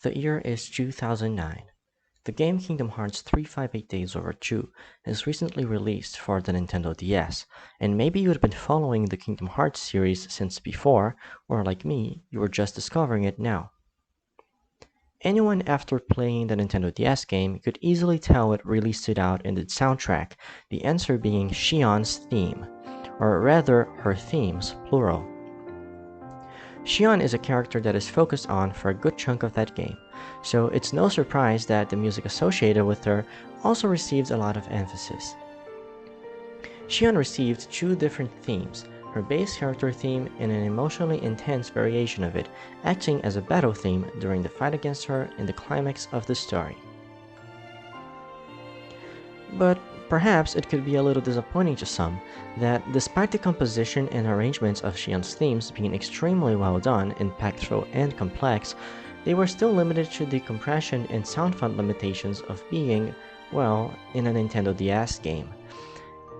The year is 2009. The game Kingdom Hearts 358 Days Over 2 has recently released for the Nintendo DS, and maybe you'd been following the Kingdom Hearts series since before, or like me, you were just discovering it now. Anyone after playing the Nintendo DS game could easily tell what really stood out in the soundtrack, the answer being Xion's theme, or rather her themes, plural. Xion is a character that is focused on for a good chunk of that game, so it's no surprise that the music associated with her also receives a lot of emphasis. Xion received two different themes, her base character theme and an emotionally intense variation of it, acting as a battle theme during the fight against her in the climax of the story. But perhaps it could be a little disappointing to some that despite the composition and arrangements of Xion's themes being extremely well done, impactful, and complex, they were still limited to the compression and sound font limitations of being, well, in a Nintendo DS game.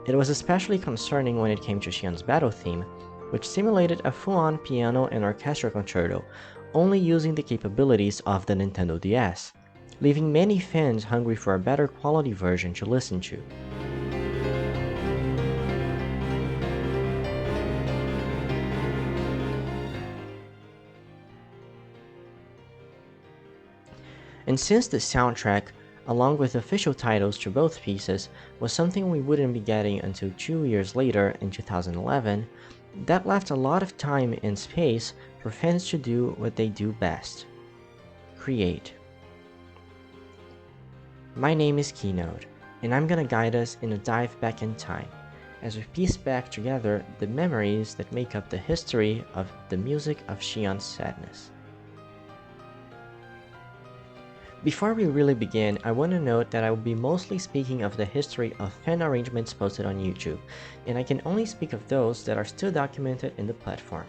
It was especially concerning when it came to Xion's battle theme, which simulated a full-on piano and orchestra concerto, only using the capabilities of the Nintendo DS, leaving many fans hungry for a better quality version to listen to. And since the soundtrack, along with official titles to both pieces, was something we wouldn't be getting until 2 years later in 2011, that left a lot of time and space for fans to do what they do best: create. My name is Keynote, and I'm gonna guide us in a dive back in time, as we piece back together the memories that make up the history of the music of Xion's sadness. Before we really begin, I want to note that I will be mostly speaking of the history of fan arrangements posted on YouTube, and I can only speak of those that are still documented in the platform.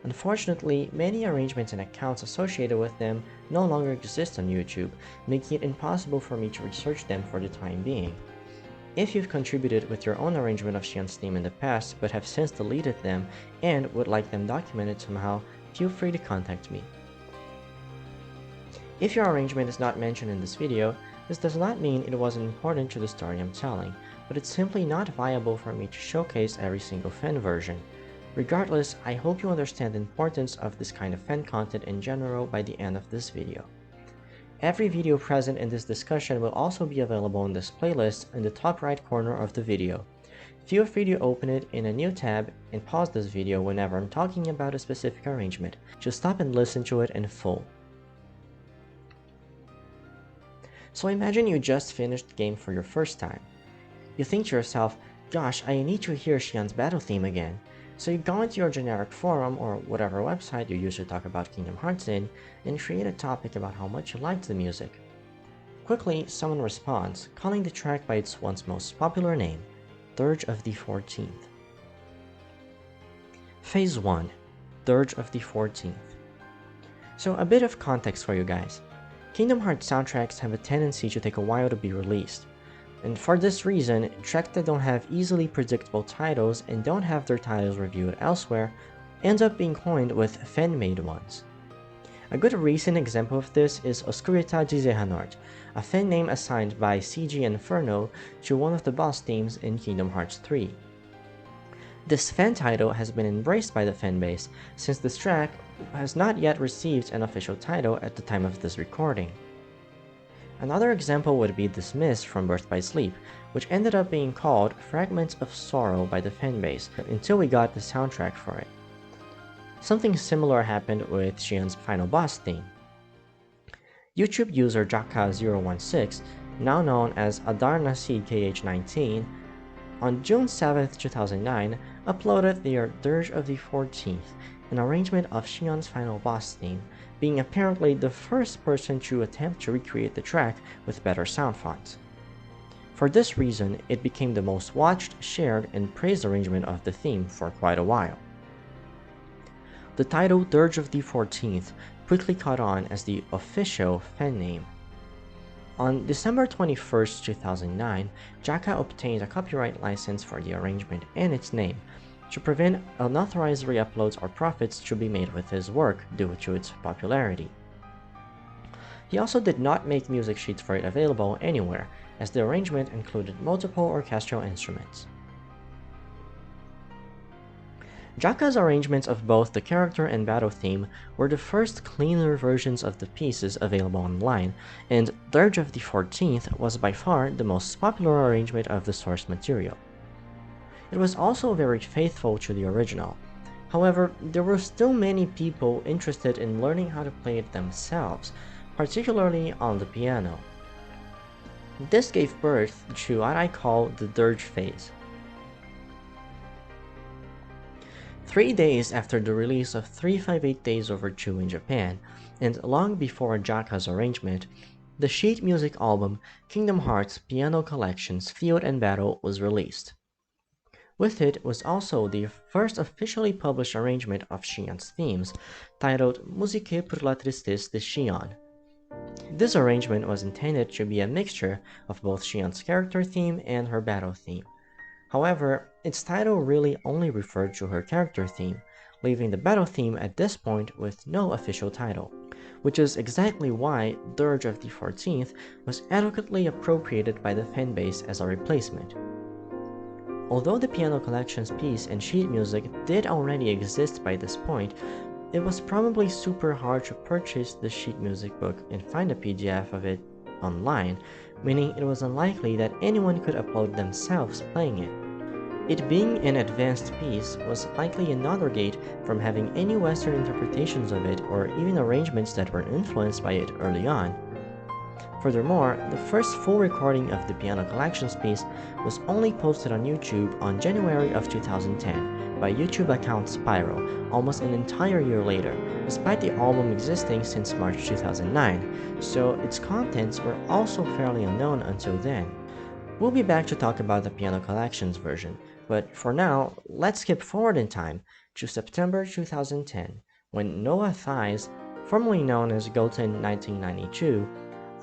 Unfortunately, many arrangements and accounts associated with them no longer exist on YouTube, making it impossible for me to research them for the time being. If you've contributed with your own arrangement of Xion's theme in the past but have since deleted them and would like them documented somehow, feel free to contact me. If your arrangement is not mentioned in this video, this does not mean it wasn't important to the story I'm telling, but it's simply not viable for me to showcase every single fan version. Regardless, I hope you understand the importance of this kind of fan content in general by the end of this video. Every video present in this discussion will also be available in this playlist in the top right corner of the video. Feel free to open it in a new tab and pause this video whenever I'm talking about a specific arrangement. Just stop and listen to it in full. So imagine you just finished the game for your first time. You think to yourself, gosh, I need to hear Xion's battle theme again. So you go into your generic forum or whatever website you use to talk about Kingdom Hearts in and create a topic about how much you liked the music. Quickly, someone responds, calling the track by its once most popular name, Dirge of the 14th. Phase 1, Dirge of the 14th. So a bit of context for you guys. Kingdom Hearts soundtracks have a tendency to take a while to be released, and for this reason, tracks that don't have easily predictable titles and don't have their titles reviewed elsewhere end up being coined with fan-made ones. A good recent example of this is Oscurita di Zehanort, a fan name assigned by CG Inferno to one of the boss themes in Kingdom Hearts 3. This fan title has been embraced by the fanbase since this track has not yet received an official title at the time of this recording. Another example would be Dismissed from Birth by Sleep, which ended up being called Fragments of Sorrow by the fanbase until we got the soundtrack for it. Something similar happened with Xion's final boss theme. YouTube user Jaka016, now known as AdarnaCKH19, on June 7, 2009, uploaded their Dirge of the 14th, an arrangement of Xion's final boss theme, being apparently the first person to attempt to recreate the track with better sound fonts. For this reason, it became the most watched, shared, and praised arrangement of the theme for quite a while. The title Dirge of the 14th quickly caught on as the official fan name. On December 21, 2009, Jaka obtained a copyright license for the arrangement and its name, to prevent unauthorized re-uploads or profits to be made with his work due to its popularity. He also did not make music sheets for it available anywhere, as the arrangement included multiple orchestral instruments. Jaka's arrangements of both the character and battle theme were the first cleaner versions of the pieces available online, and Dirge of the 14th was by far the most popular arrangement of the source material. It was also very faithful to the original. However, there were still many people interested in learning how to play it themselves, particularly on the piano. This gave birth to what I call the Dirge phase. 3 days after the release of 358 Days Over 2 in Japan, and long before Jaka's arrangement, the sheet music album Kingdom Hearts Piano Collections Field and Battle was released. With it was also the first officially published arrangement of Xion's themes, titled Musique pour la tristesse de Xion. This arrangement was intended to be a mixture of both Xion's character theme and her battle theme. However, its title really only referred to her character theme, leaving the battle theme at this point with no official title, which is exactly why Dirge of the 14th was adequately appropriated by the fanbase as a replacement. Although the Piano Collections piece and sheet music did already exist by this point, it was probably super hard to purchase the sheet music book and find a PDF of it online, meaning it was unlikely that anyone could upload themselves playing it. It being an advanced piece was likely another gate from having any Western interpretations of it or even arrangements that were influenced by it early on. Furthermore, the first full recording of the Piano Collections piece was only posted on YouTube on January of 2010 by YouTube account Spyro, almost an entire year later, despite the album existing since March 2009, so its contents were also fairly unknown until then. We'll be back to talk about the Piano Collections version, but for now, let's skip forward in time to September 2010, when Noah Thies, formerly known as Goten 1992,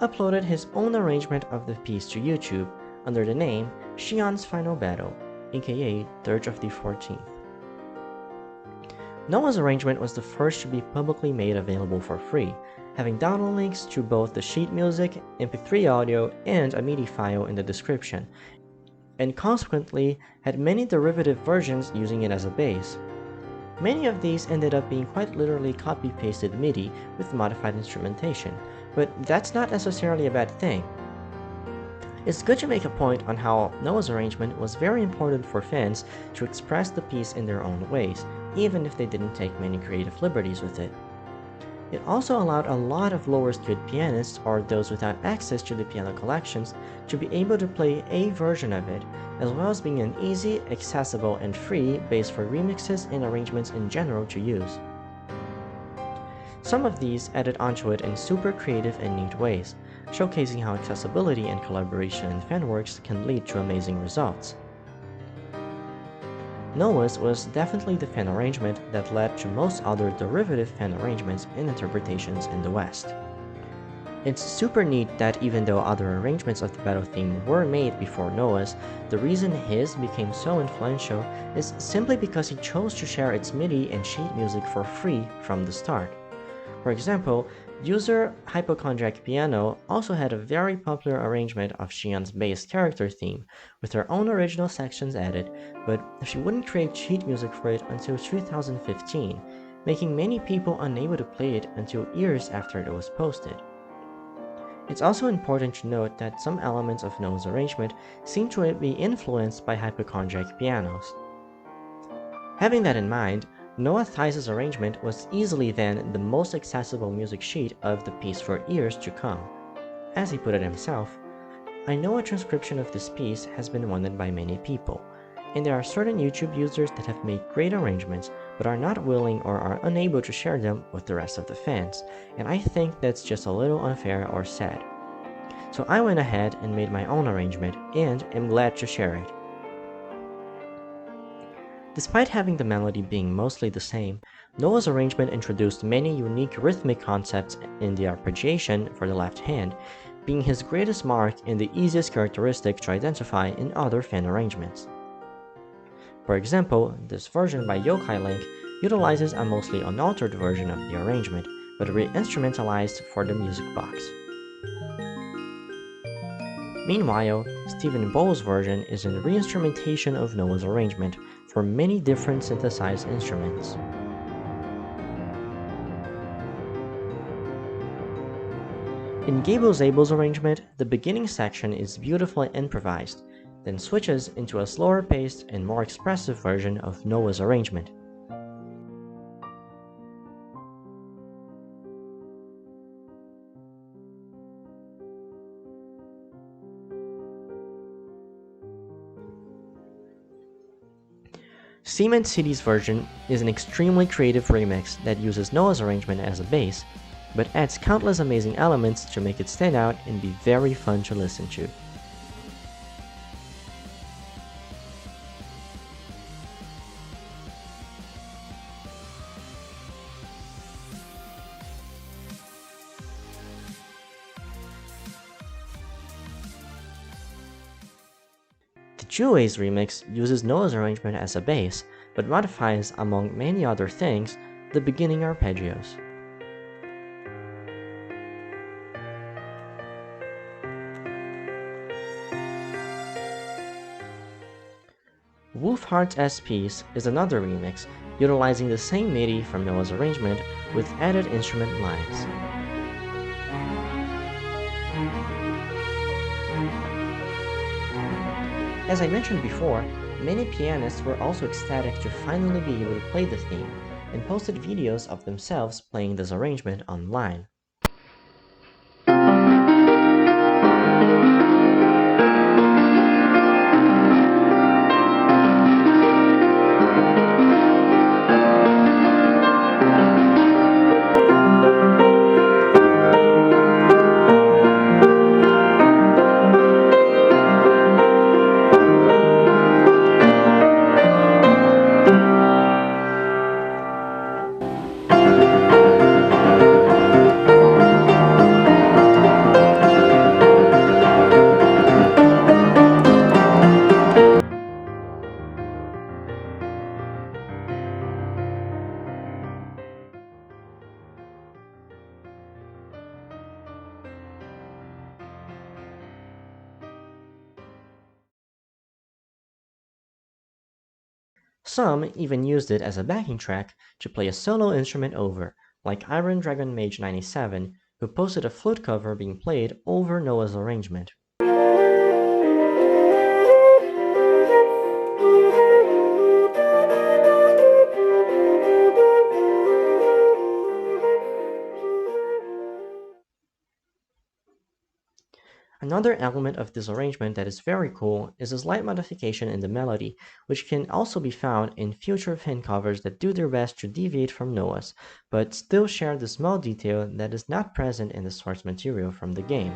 uploaded his own arrangement of the piece to YouTube under the name Xion's Final Battle, aka Dirge of the 14th. Noah's arrangement was the first to be publicly made available for free, having download links to both the sheet music, MP3 audio, and a MIDI file in the description, and consequently had many derivative versions using it as a base. Many of these ended up being quite literally copy-pasted MIDI with modified instrumentation, but that's not necessarily a bad thing. It's good to make a point on how Noah's arrangement was very important for fans to express the piece in their own ways, even if they didn't take many creative liberties with it. It also allowed a lot of lower-skilled pianists or those without access to the piano collections to be able to play a version of it, as well as being an easy, accessible, and free base for remixes and arrangements in general to use. Some of these added onto it in super creative and neat ways, showcasing how accessibility and collaboration in fanworks can lead to amazing results. Noah's was definitely the fan arrangement that led to most other derivative fan arrangements and interpretations in the West. It's super neat that even though other arrangements of the battle theme were made before Noah's, the reason his became so influential is simply because he chose to share its MIDI and sheet music for free from the start. For example, user Hypochondriac Piano also had a very popular arrangement of Xion's bass character theme, with her own original sections added, but she wouldn't create sheet music for it until 2015, making many people unable to play it until years after it was posted. It's also important to note that some elements of Noah's arrangement seem to be influenced by Hypochondriac pianos. Having that in mind, Noah Thies' arrangement was easily then the most accessible music sheet of the piece for years to come. As he put it himself, "I know a transcription of this piece has been wanted by many people, and there are certain YouTube users that have made great arrangements but are not willing or are unable to share them with the rest of the fans, and I think that's just a little unfair or sad. So I went ahead and made my own arrangement and am glad to share it." Despite having the melody being mostly the same, Noah's arrangement introduced many unique rhythmic concepts in the arpeggiation for the left hand, being his greatest mark and the easiest characteristic to identify in other fan arrangements. For example, this version by Yokai Link utilizes a mostly unaltered version of the arrangement, but re-instrumentalized for the music box. Meanwhile, Stephen Bowles' version is a reinstrumentation of Noah's arrangement for many different synthesized instruments. In Gable Zabel's arrangement, the beginning section is beautifully improvised, then switches into a slower paced and more expressive version of Noah's arrangement. Cement City's version is an extremely creative remix that uses Noah's arrangement as a base, but adds countless amazing elements to make it stand out and be very fun to listen to. The Juways remix uses Noah's arrangement as a base, but modifies, among many other things, the beginning arpeggios. Wolfheart's S-Piece is another remix, utilizing the same MIDI from Noah's arrangement with added instrument lines. As I mentioned before, many pianists were also ecstatic to finally be able to play the theme, and posted videos of themselves playing this arrangement online. Some even used it as a backing track to play a solo instrument over, like Iron Dragon Mage 97, who posted a flute cover being played over Noah's arrangement. Another element of this arrangement that is very cool is a slight modification in the melody, which can also be found in future Finn covers that do their best to deviate from Noah's, but still share the small detail that is not present in the source material from the game.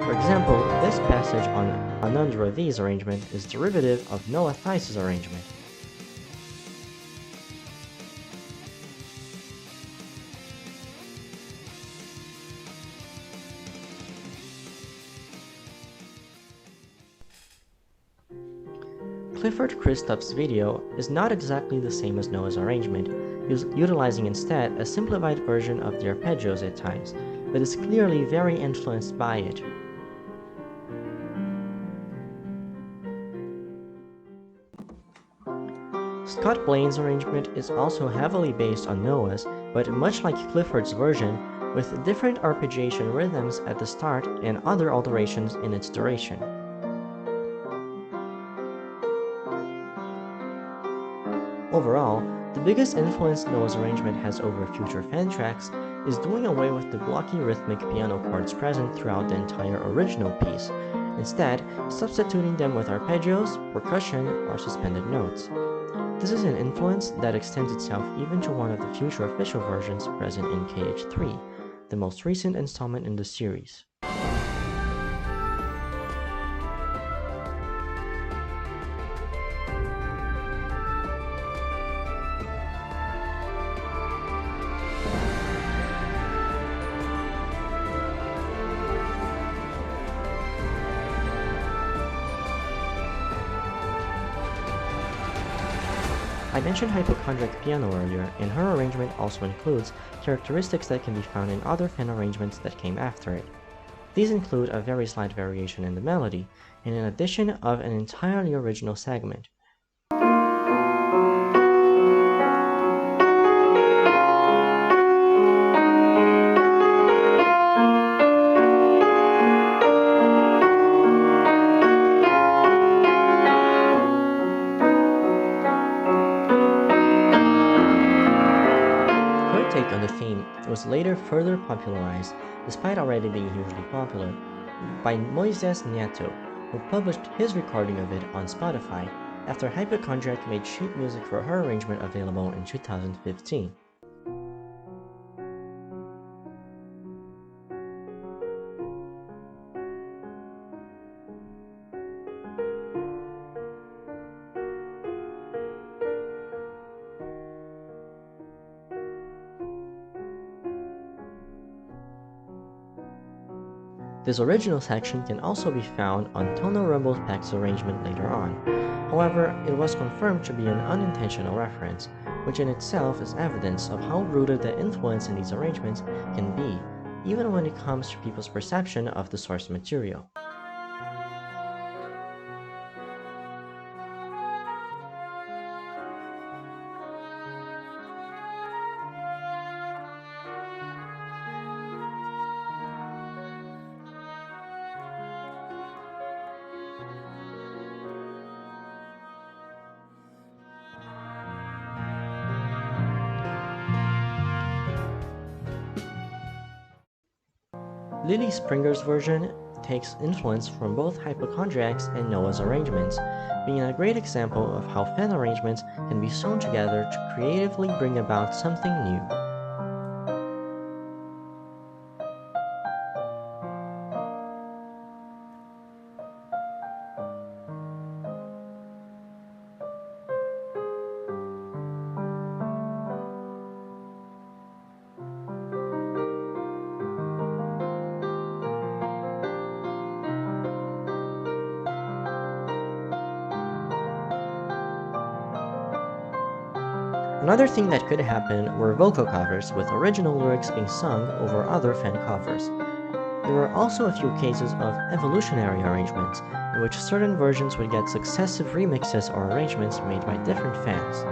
For example, this passage on Anandra V's arrangement is derivative of Noah Theis's arrangement. Clifford Christoph's video is not exactly the same as Noah's arrangement, utilizing instead a simplified version of the arpeggios at times, but is clearly very influenced by it. Scott Blaine's arrangement is also heavily based on Noah's, but much like Clifford's version, with different arpeggiation rhythms at the start and other alterations in its duration. Overall, the biggest influence Noah's arrangement has over future fan tracks is doing away with the blocky rhythmic piano chords present throughout the entire original piece, instead substituting them with arpeggios, percussion, or suspended notes. This is an influence that extends itself even to one of the future official versions present in KH3, the most recent installment in the series. I mentioned hypochondriac piano earlier, and her arrangement also includes characteristics that can be found in other fan arrangements that came after it. These include a very slight variation in the melody, and an addition of an entirely original segment. Her take on the theme was later further popularized, despite already being hugely popular, by Moises Neto, who published his recording of it on Spotify after Hypochondriac made sheet music for her arrangement available in 2015. This original section can also be found on Tono Rumble Pack's arrangement later on. However, it was confirmed to be an unintentional reference, which in itself is evidence of how rooted the influence in these arrangements can be, even when it comes to people's perception of the source material. Lily Springer's version takes influence from both Hypochondriac's and Noah's arrangements, being a great example of how fan arrangements can be sewn together to creatively bring about something new. Another thing that could happen were vocal covers, with original lyrics being sung over other fan covers. There were also a few cases of evolutionary arrangements, in which certain versions would get successive remixes or arrangements made by different fans.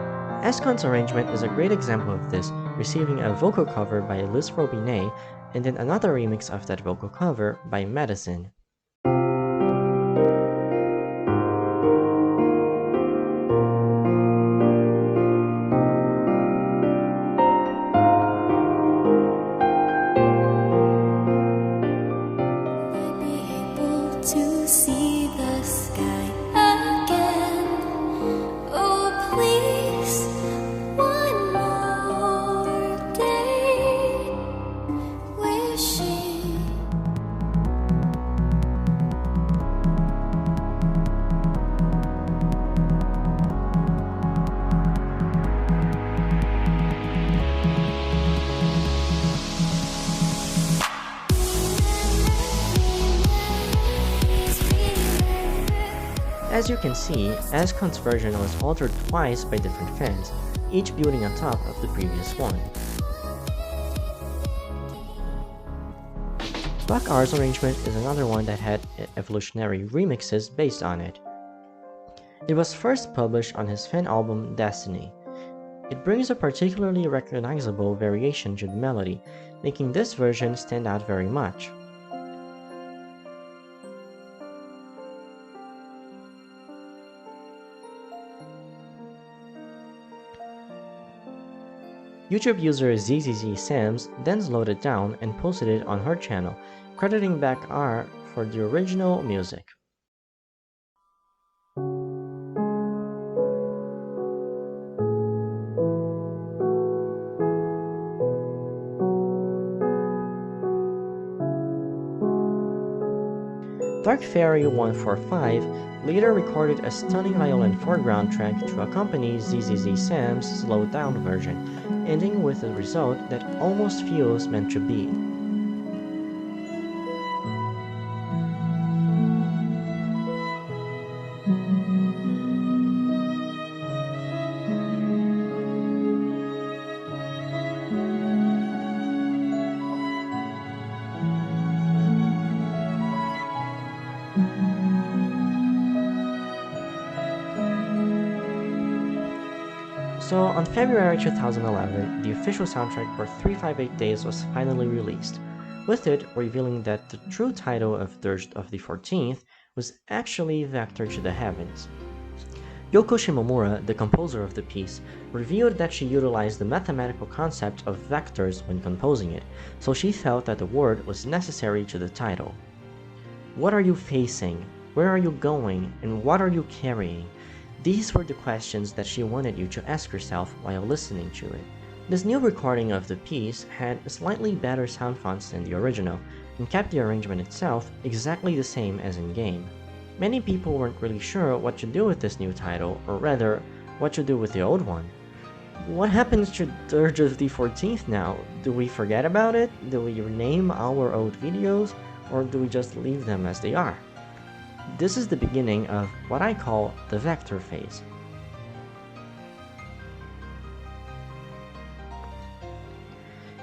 Escon's arrangement is a great example of this, receiving a vocal cover by Liz Robinet, and then another remix of that vocal cover by Medicine. As you can see, Escon's version was altered twice by different fans, each building on top of the previous one. Buck R's arrangement is another one that had evolutionary remixes based on it. It was first published on his fan album Destiny. It brings a particularly recognizable variation to the melody, making this version stand out very much. YouTube user ZZZ then slowed it down and posted it on her channel, crediting Buck R for the original music. Dark Fairy 145 later recorded a stunning violin foreground track to accompany ZZZ Sam's slowed down version, ending with a result that almost feels meant to be. So on February 2011, the official soundtrack for 358 Days was finally released, with it revealing that the true title of Dirge of the 14th was actually Vector to the Heavens. Yoko Shimomura, the composer of the piece, revealed that she utilized the mathematical concept of vectors when composing it, so she felt that the word was necessary to the title. What are you facing? Where are you going? And what are you carrying? These were the questions that she wanted you to ask yourself while listening to it. This new recording of the piece had slightly better sound fonts than the original, and kept the arrangement itself exactly the same as in-game. Many people weren't really sure what to do with this new title, or rather, what to do with the old one. What happens to Dirge of the 14th now? Do we forget about it? Do we rename our old videos? Or do we just leave them as they are? This is the beginning of what I call the vector phase.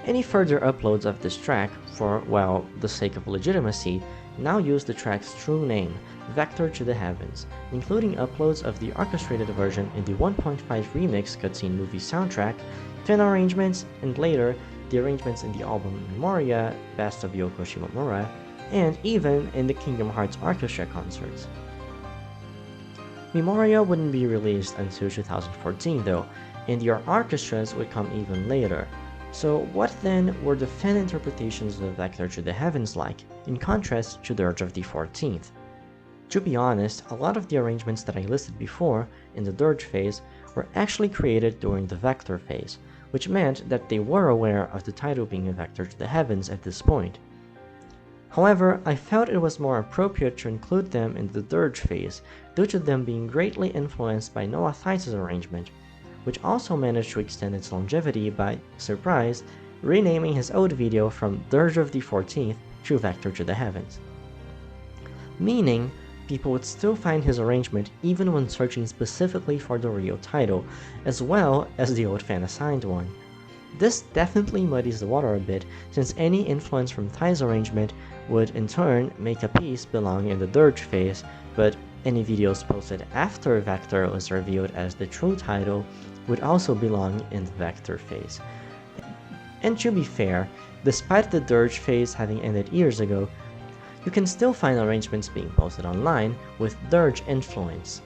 Any further uploads of this track, for, well, the sake of legitimacy, now use the track's true name, Vector to the Heavens, including uploads of the orchestrated version in the 1.5 remix cutscene movie soundtrack, 10 arrangements, and later, the arrangements in the album Memoria, Best of Yoko Shimomura, and even in the Kingdom Hearts Orchestra concerts. Memoria wouldn't be released until 2014 though, and the orchestras would come even later. So what then were the fan interpretations of Vector to the Heavens like, in contrast to Dirge of the 14th? To be honest, a lot of the arrangements that I listed before, in the Dirge phase, were actually created during the Vector phase, which meant that they were aware of the title being a Vector to the Heavens at this point. However, I felt it was more appropriate to include them in the Dirge phase, due to them being greatly influenced by Noah Theis' arrangement, which also managed to extend its longevity by, surprise, renaming his old video from Dirge of the 14th to Vector to the Heavens. Meaning, people would still find his arrangement even when searching specifically for the real title, as well as the old fan-assigned one. This definitely muddies the water a bit, since any influence from Theis' arrangement would in turn make a piece belong in the Dirge phase, but any videos posted after Vector was revealed as the true title would also belong in the Vector phase. And to be fair, despite the Dirge phase having ended years ago, you can still find arrangements being posted online with Dirge influence.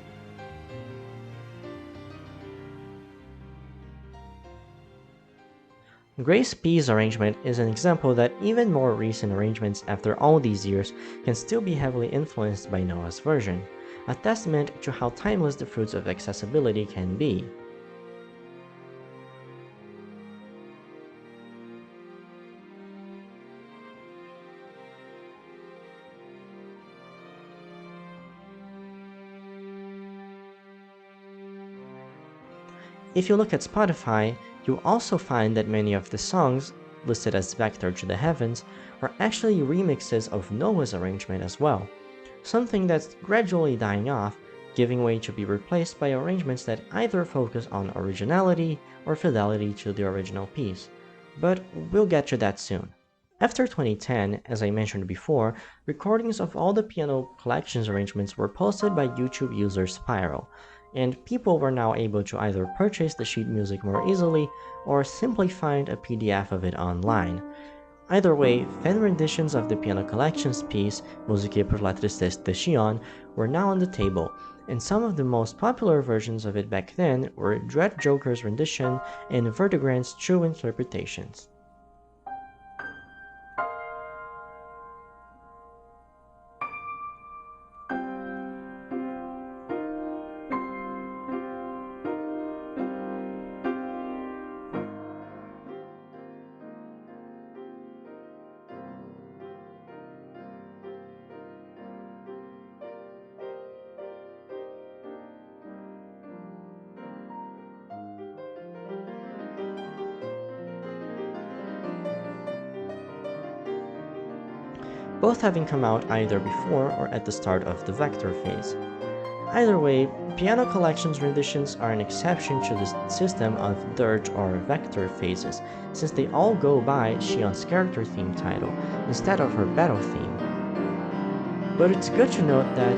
Grace P's arrangement is an example that even more recent arrangements after all these years can still be heavily influenced by Noah's version, a testament to how timeless the fruits of accessibility can be. If you look at Spotify, you'll also find that many of the songs, listed as Vector to the Heavens, are actually remixes of Noah's arrangement as well, something that's gradually dying off, giving way to be replaced by arrangements that either focus on originality or fidelity to the original piece, but we'll get to that soon. After 2010, as I mentioned before, recordings of all the piano collections arrangements were posted by YouTube user Spiral, and people were now able to either purchase the sheet music more easily or simply find a PDF of it online. Either way, fan renditions of the piano collections piece, Musique pour la tristesse de Xion, were now on the table, and some of the most popular versions of it back then were Dread Joker's rendition and Vertigrand's true interpretations. Both having come out either before or at the start of the Vector phase. Either way, piano collections renditions are an exception to the system of Dirge or Vector phases, since they all go by Xion's character theme title instead of her battle theme. But it's good to note that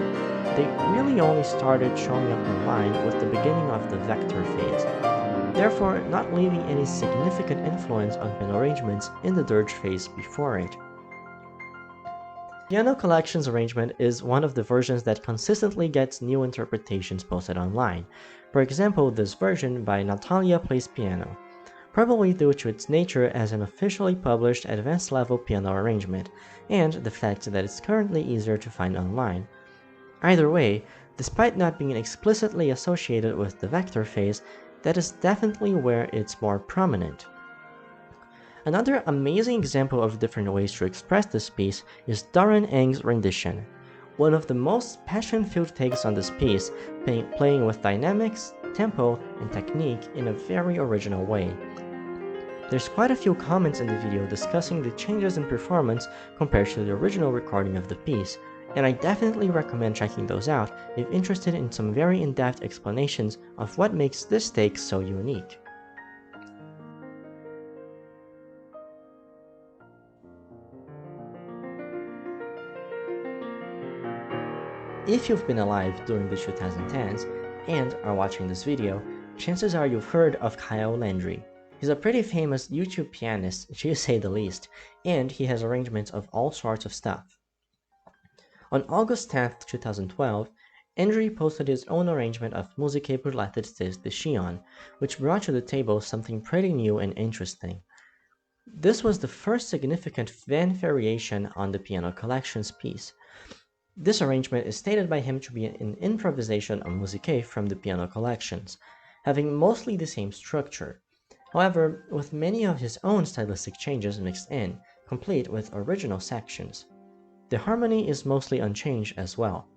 they really only started showing up online with the beginning of the Vector phase. therefore not leaving any significant influence on piano arrangements in the Dirge phase before it. Piano Collections arrangement is one of the versions that consistently gets new interpretations posted online. For example, this version by Natalia Plays Piano, probably due to its nature as an officially published advanced level piano arrangement, and the fact that it's currently easier to find online. Either way, despite not being explicitly associated with the vector phase, that is definitely where it's more prominent. Another amazing example of different ways to express this piece is Darren Eng's rendition, one of the most passion-filled takes on this piece, playing with dynamics, tempo, and technique in a very original way. There's quite a few comments in the video discussing the changes in performance compared to the original recording of the piece, and I definitely recommend checking those out if interested in some very in-depth explanations of what makes this take so unique. If you've been alive during the 2010s and are watching this video, chances are you've heard of Kyle Landry. He's a pretty famous YouTube pianist, to say the least, and he has arrangements of all sorts of stuff. On August 10th, 2012, Landry posted his own arrangement of Musiche per l'artista de Xion, which brought to the table something pretty new and interesting. This was the first significant fan variation on the Piano Collections piece. This arrangement is stated by him to be an improvisation of Musiche from the Piano Collections, having mostly the same structure, however with many of his own stylistic changes mixed in, complete with original sections. The harmony is mostly unchanged as well.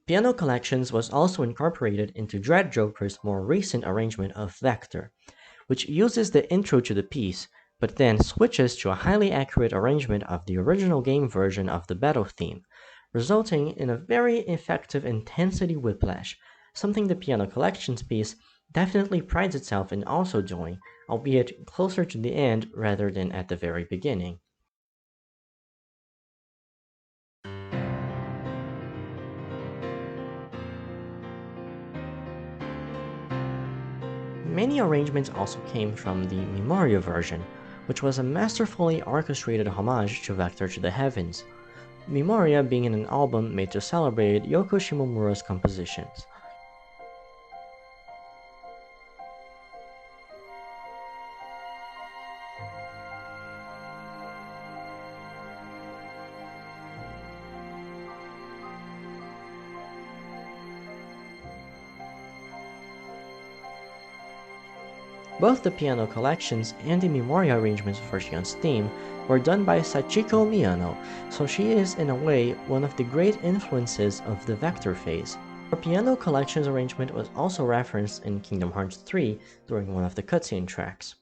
Piano Collections was also incorporated into Dread Joker's more recent arrangement of Vector, which uses the intro to the piece, but then switches to a highly accurate arrangement of the original game version of the battle theme, resulting in a very effective intensity whiplash, something the Piano Collections piece definitely prides itself in also doing, albeit closer to the end rather than at the very beginning. Many arrangements also came from the Memoria version, which was a masterfully orchestrated homage to Vector to the Heavens, Memoria being in an album made to celebrate Yoko Shimomura's compositions. Both the Piano Collections and the Memoria arrangements for Xion's theme were done by Sachiko Miyano, so she is, in a way, one of the great influences of the Vector phase. Her Piano Collections arrangement was also referenced in Kingdom Hearts 3 during one of the cutscene tracks.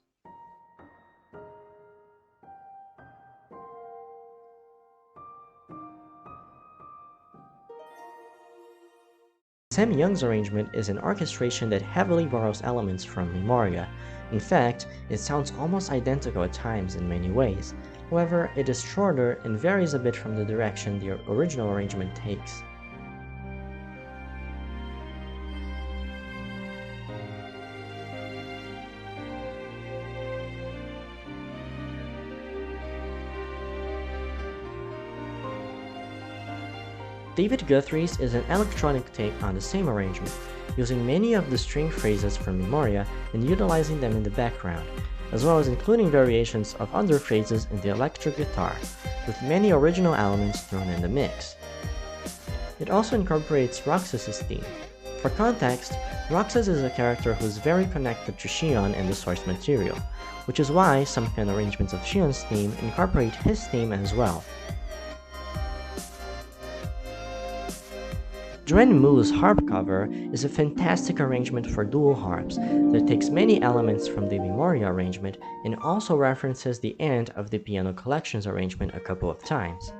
Sam Young's arrangement is an orchestration that heavily borrows elements from Memoria. In fact, it sounds almost identical at times in many ways. However, it is shorter and varies a bit from the direction the original arrangement takes. David Guthrie's is an electronic take on the same arrangement, using many of the string phrases from Memoria and utilizing them in the background, as well as including variations of other phrases in the electric guitar, with many original elements thrown in the mix. It also incorporates Roxas's theme. For context, Roxas is a character who is very connected to Xion and the source material, which is why some fan arrangements of Xion's theme incorporate his theme as well. Dren Mu's harp cover is a fantastic arrangement for dual harps that takes many elements from the Memoria arrangement and also references the end of the Piano Collections arrangement a couple of times.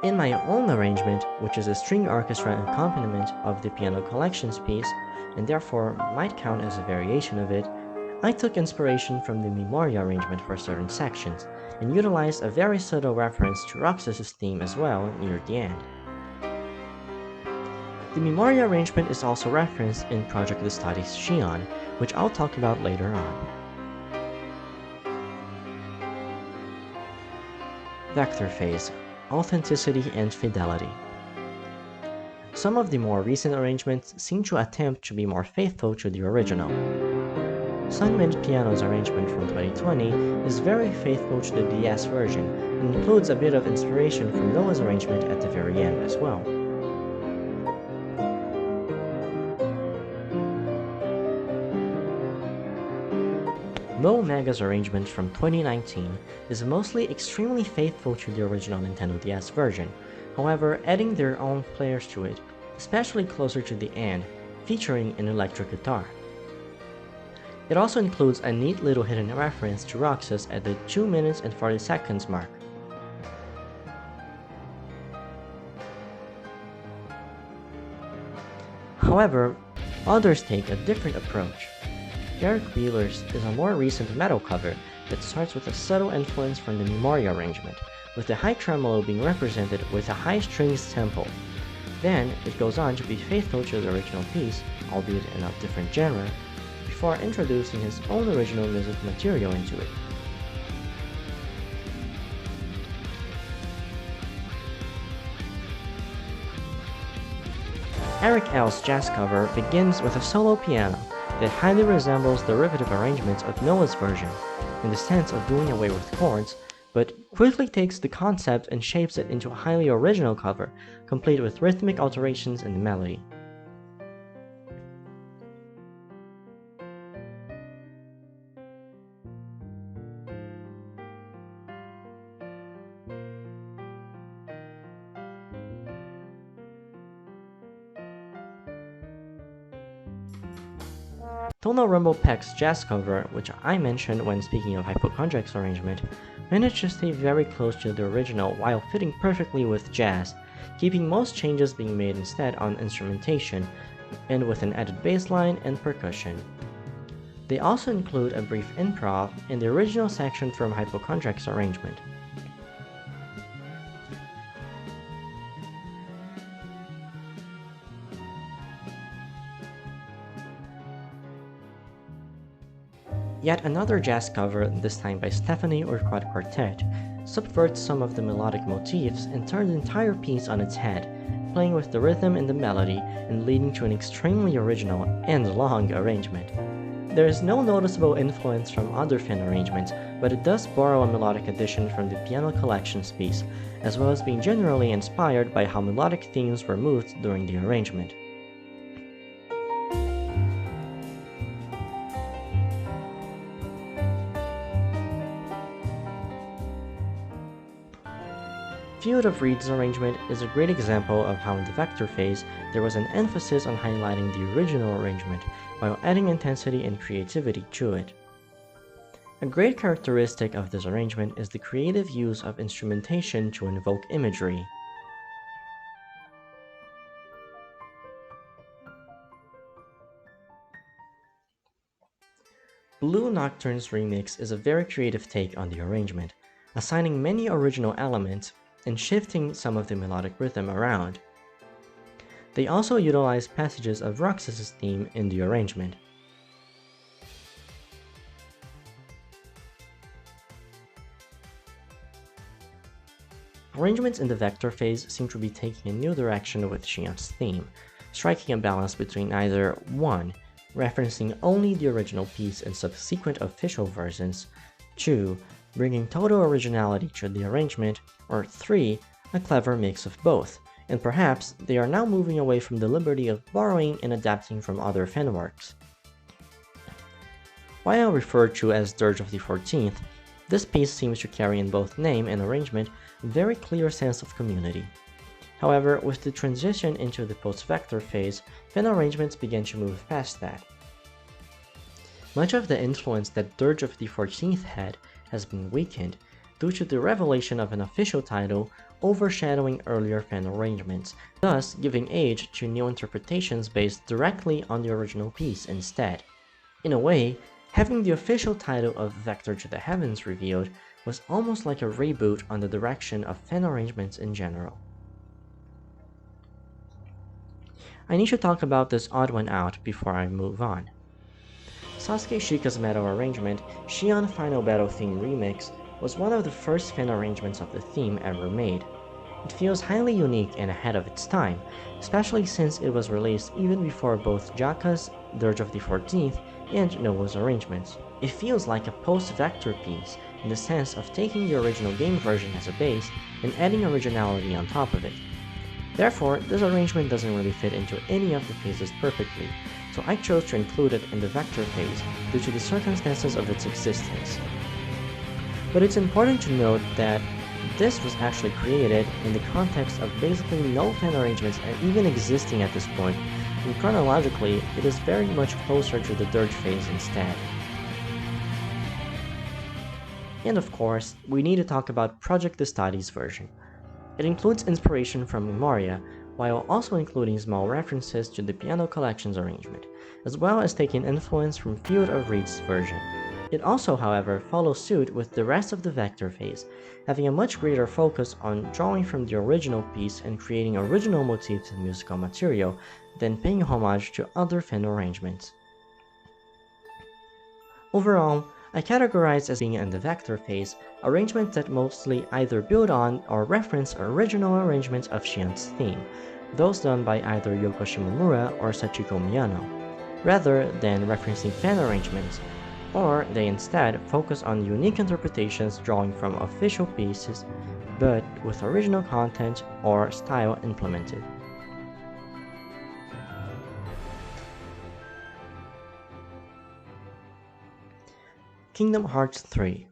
In my own arrangement, which is a string orchestra accompaniment of the piano collections piece, and therefore might count as a variation of it, I took inspiration from the Memoria arrangement for certain sections, and utilized a very subtle reference to Roxas's theme as well near the end. The Memoria arrangement is also referenced in Project the Study's Xion, which I'll talk about later on. Vector phase, authenticity and fidelity. Some of the more recent arrangements seem to attempt to be more faithful to the original. Sunmint Piano's arrangement from 2020 is very faithful to the DS version and includes a bit of inspiration from Noah's arrangement at the very end as well. Mohmega's arrangement from 2019 is mostly extremely faithful to the original Nintendo DS version, however adding their own flares to it, especially closer to the end, featuring an electric guitar. It also includes a neat little hidden reference to Roxas at the 2 minutes and 40 seconds mark. However, others take a different approach. Eric Wheeler's is a more recent metal cover that starts with a subtle influence from the Memoria arrangement, with the high tremolo being represented with a high strings tempo. Then, it goes on to be faithful to the original piece, albeit in a different genre, before introducing his own original music material into it. Eric L's jazz cover begins with a solo piano that highly resembles derivative arrangements of Noah's version, in the sense of doing away with chords, but quickly takes the concept and shapes it into a highly original cover, complete with rhythmic alterations in the melody. Tonal Rumble Peck's jazz cover, which I mentioned when speaking of Hypochondriac's arrangement, managed to stay very close to the original while fitting perfectly with jazz, keeping most changes being made instead on instrumentation, and with an added bass line and percussion. They also include a brief improv in the original section from Hypochondriac's arrangement. Yet another jazz cover, this time by Stephanie Urquhart Quartet, subverts some of the melodic motifs and turns the entire piece on its head, playing with the rhythm and the melody and leading to an extremely original and long arrangement. There is no noticeable influence from other Finn arrangements, but it does borrow a melodic addition from the piano collections piece, as well as being generally inspired by how melodic themes were moved during the arrangement. Field of Reed's arrangement is a great example of how in the vector phase there was an emphasis on highlighting the original arrangement while adding intensity and creativity to it. A great characteristic of this arrangement is the creative use of instrumentation to invoke imagery. Blue Nocturne's remix is a very creative take on the arrangement, assigning many original elements and shifting some of the melodic rhythm around. They also utilize passages of Roxas's theme in the arrangement. Arrangements in the vector phase seem to be taking a new direction with Xion's theme, striking a balance between either 1. Referencing only the original piece in subsequent official versions, 2. Bringing total originality to the arrangement, or 3. A clever mix of both, and perhaps they are now moving away from the liberty of borrowing and adapting from other fan works. While referred to as Dirge of the 14th, this piece seems to carry in both name and arrangement a very clear sense of community. However, with the transition into the post-vector phase, fan arrangements began to move past that. Much of the influence that Dirge of the 14th had has been weakened due to the revelation of an official title overshadowing earlier fan arrangements, thus giving age to new interpretations based directly on the original piece instead. In a way, having the official title of Vector to the Heavens revealed was almost like a reboot on the direction of fan arrangements in general. I need to talk about this odd one out before I move on. Sasuke Shika's metal arrangement, Xion Final Battle Theme Remix, was one of the first fan arrangements of the theme ever made. It feels highly unique and ahead of its time, especially since it was released even before both Jaka's, Dirge of the 14th, and Noah's arrangements. It feels like a post-vector piece, in the sense of taking the original game version as a base and adding originality on top of it. Therefore, this arrangement doesn't really fit into any of the phases perfectly, so I chose to include it in the vector phase due to the circumstances of its existence. But it's important to note that this was actually created in the context of basically no fan arrangements even existing at this point, and chronologically, it is very much closer to the Dirge phase instead. And of course, we need to talk about Project Destati's version. It includes inspiration from Memoria, while also including small references to the Piano Collection's arrangement, as well as taking influence from Field of Reed's version. It also, however, follows suit with the rest of the vector phase, having a much greater focus on drawing from the original piece and creating original motifs and musical material than paying homage to other fan arrangements. Overall, I categorize as being in the vector phase arrangements that mostly either build on or reference original arrangements of Xion's theme, those done by either Yoko Shimomura or Sachiko Miyano, rather than referencing fan arrangements, or they instead focus on unique interpretations drawing from official pieces, but with original content or style implemented. Kingdom Hearts 3.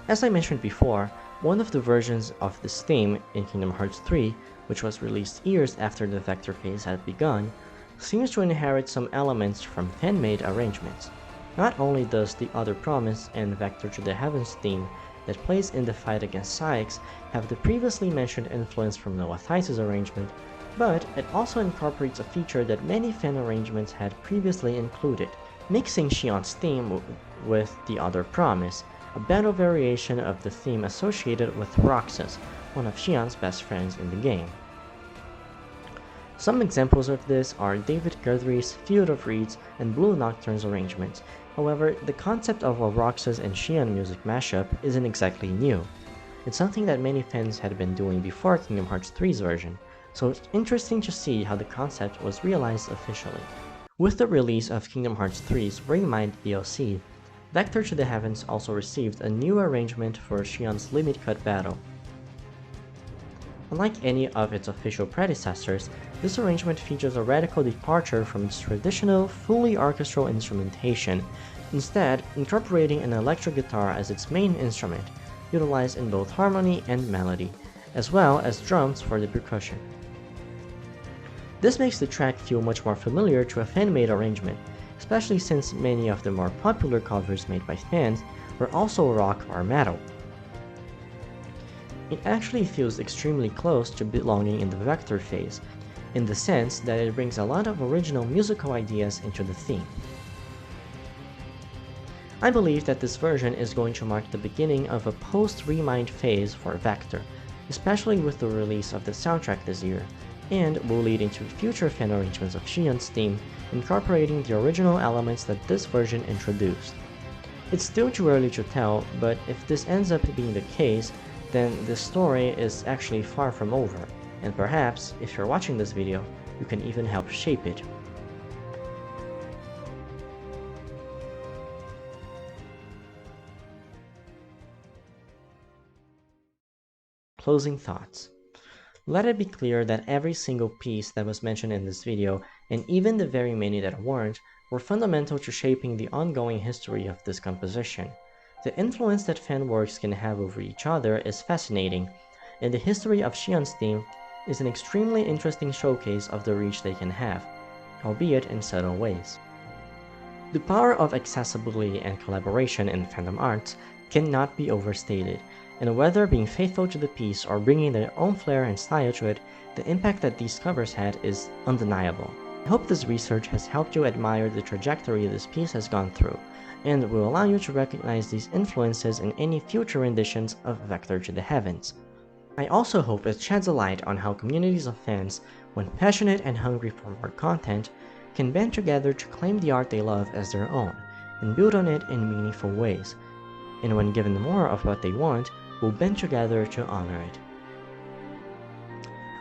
As I mentioned before, one of the versions of this theme in Kingdom Hearts 3, which was released years after the vector phase had begun, seems to inherit some elements from fan-made arrangements. Not only does the Other Promise and Vector to the Heavens theme that plays in the fight against Saix have the previously mentioned influence from Noah Theis's arrangement, but it also incorporates a feature that many fan arrangements had previously included, mixing Xion's theme with the Other Promise, a battle variation of the theme associated with Roxas, one of Xion's best friends in the game. Some examples of this are David Guthrie's Field of Reeds and Blue Nocturne's arrangements. However, the concept of a Roxas and Xion music mashup isn't exactly new. It's something that many fans had been doing before Kingdom Hearts 3's version, so it's interesting to see how the concept was realized officially. With the release of Kingdom Hearts 3's Remind DLC, Vector to the Heavens also received a new arrangement for Xion's Limit Cut battle. Unlike any of its official predecessors, this arrangement features a radical departure from its traditional, fully orchestral instrumentation, instead incorporating an electric guitar as its main instrument, utilized in both harmony and melody, as well as drums for the percussion. This makes the track feel much more familiar to a fan-made arrangement, especially since many of the more popular covers made by fans were also rock or metal. It actually feels extremely close to belonging in the vector phase, in the sense that it brings a lot of original musical ideas into the theme. I believe that this version is going to mark the beginning of a post-Remind phase for Vector, especially with the release of the soundtrack this year, and will lead into future fan arrangements of Xion's theme, incorporating the original elements that this version introduced. It's still too early to tell, but if this ends up being the case, then this story is actually far from over, and perhaps, if you're watching this video, you can even help shape it. Closing thoughts. Let it be clear that every single piece that was mentioned in this video, and even the very many that weren't, were fundamental to shaping the ongoing history of this composition. The influence that fan works can have over each other is fascinating, and the history of Xion's theme is an extremely interesting showcase of the reach they can have, albeit in subtle ways. The power of accessibility and collaboration in fandom arts cannot be overstated, and whether being faithful to the piece or bringing their own flair and style to it, the impact that these covers had is undeniable. I hope this research has helped you admire the trajectory this piece has gone through, and will allow you to recognize these influences in any future renditions of Vector to the Heavens. I also hope it sheds a light on how communities of fans, when passionate and hungry for more content, can band together to claim the art they love as their own, and build on it in meaningful ways, and when given more of what they want, will band together to honor it.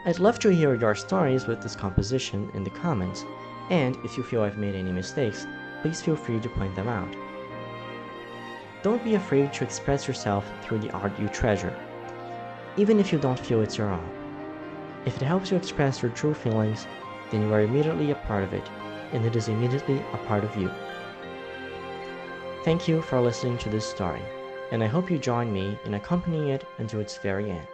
I'd love to hear your stories with this composition in the comments, and if you feel I've made any mistakes, please feel free to point them out. Don't be afraid to express yourself through the art you treasure, even if you don't feel it's your own. If it helps you express your true feelings, then you are immediately a part of it, and it is immediately a part of you. Thank you for listening to this story, and I hope you join me in accompanying it until its very end.